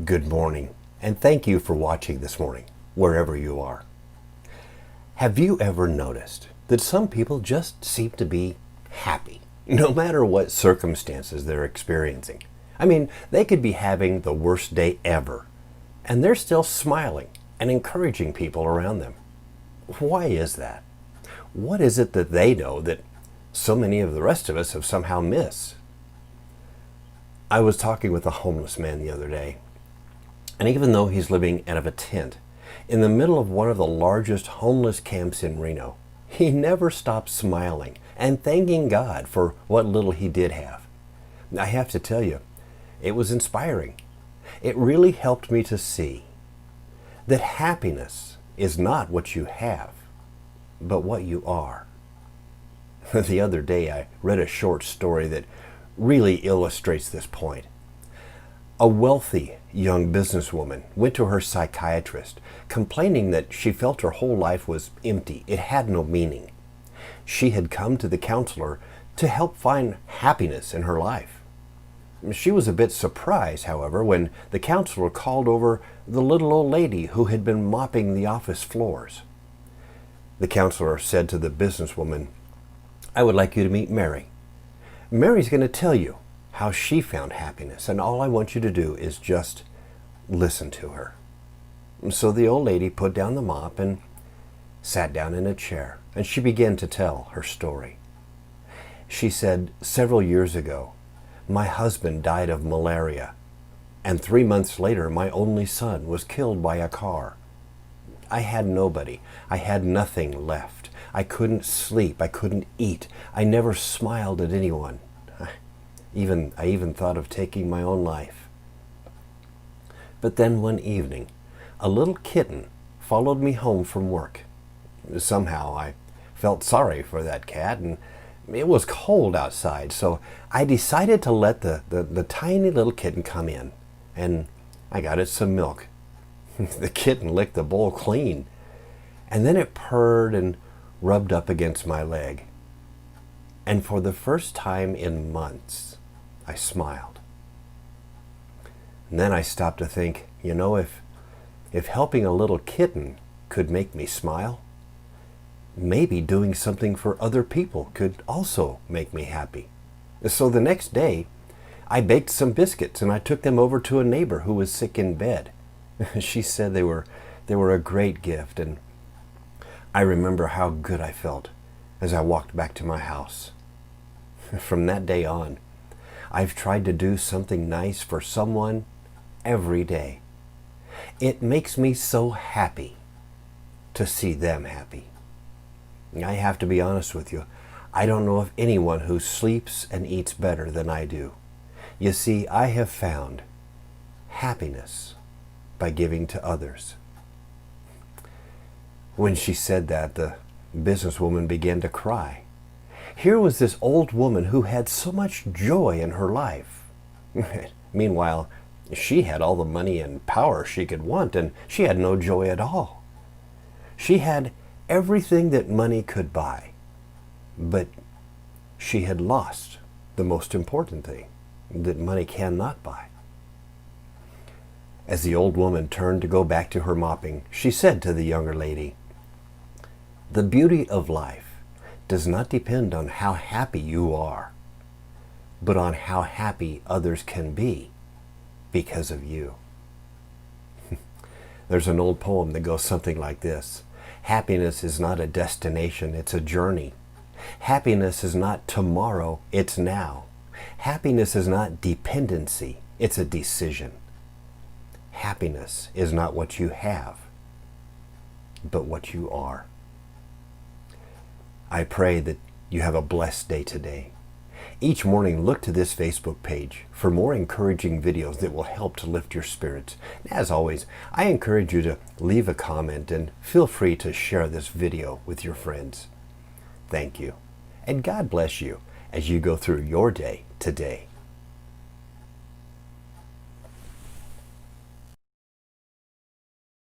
Good morning, and thank you for watching this morning, wherever you are. Have you ever noticed that some people just seem to be happy, no matter what circumstances they're experiencing? I mean, they could be having the worst day ever, and they're still smiling and encouraging people around them. Why is that? What is it that they know that so many of the rest of us have somehow missed? I was talking with a homeless man the other day, and even though he's living out of a tent in the middle of one of the largest homeless camps in Reno, he never stopped smiling and thanking God for what little he did have. I have to tell you, it was inspiring. It really helped me to see that happiness is not what you have, but what you are. The other day I read a short story that really illustrates this point. A wealthy young businesswoman went to her psychiatrist, complaining that she felt her whole life was empty. It had no meaning. She had come to the counselor to help find happiness in her life. She was a bit surprised, however, when the counselor called over the little old lady who had been mopping the office floors. The counselor said to the businesswoman, "I would like you to meet Mary. Mary's going to tell you how she found happiness, and all I want you to do is just listen to her." So the old lady put down the mop and sat down in a chair, and she began to tell her story. She said, "Several years ago, my husband died of malaria, and 3 months later, my only son was killed by a car. I had nobody. I had nothing left. I couldn't sleep. I couldn't eat. I never smiled at anyone. I even thought of taking my own life. But then one evening, a little kitten followed me home from work. Somehow I felt sorry for that cat, and it was cold outside, so I decided to let the tiny little kitten come in, and I got it some milk. The kitten licked the bowl clean, and then it purred and rubbed up against my leg. And for the first time in months, I smiled. And then I stopped to think, if helping a little kitten could make me smile, maybe doing something for other people could also make me happy. So the next day, I baked some biscuits and I took them over to a neighbor who was sick in bed. She said they were a great gift, and I remember how good I felt as I walked back to my house. From that day on, I've tried to do something nice for someone every day. It makes me so happy to see them happy. I have to be honest with you, I don't know of anyone who sleeps and eats better than I do. You see, I have found happiness by giving to others." When she said that, the businesswoman began to cry. Here was this old woman who had so much joy in her life. Meanwhile, she had all the money and power she could want, and she had no joy at all. She had everything that money could buy, but she had lost the most important thing that money cannot buy. As the old woman turned to go back to her mopping, she said to the younger lady, "The beauty of life does not depend on how happy you are, but on how happy others can be because of you." There's an old poem that goes something like this: "Happiness is not a destination, it's a journey. Happiness is not tomorrow, it's now. Happiness is not dependency, it's a decision. Happiness is not what you have, but what you are." I pray that you have a blessed day today. Each morning, look to this Facebook page for more encouraging videos that will help to lift your spirits. As always, I encourage you to leave a comment and feel free to share this video with your friends. Thank you, and God bless you as you go through your day today.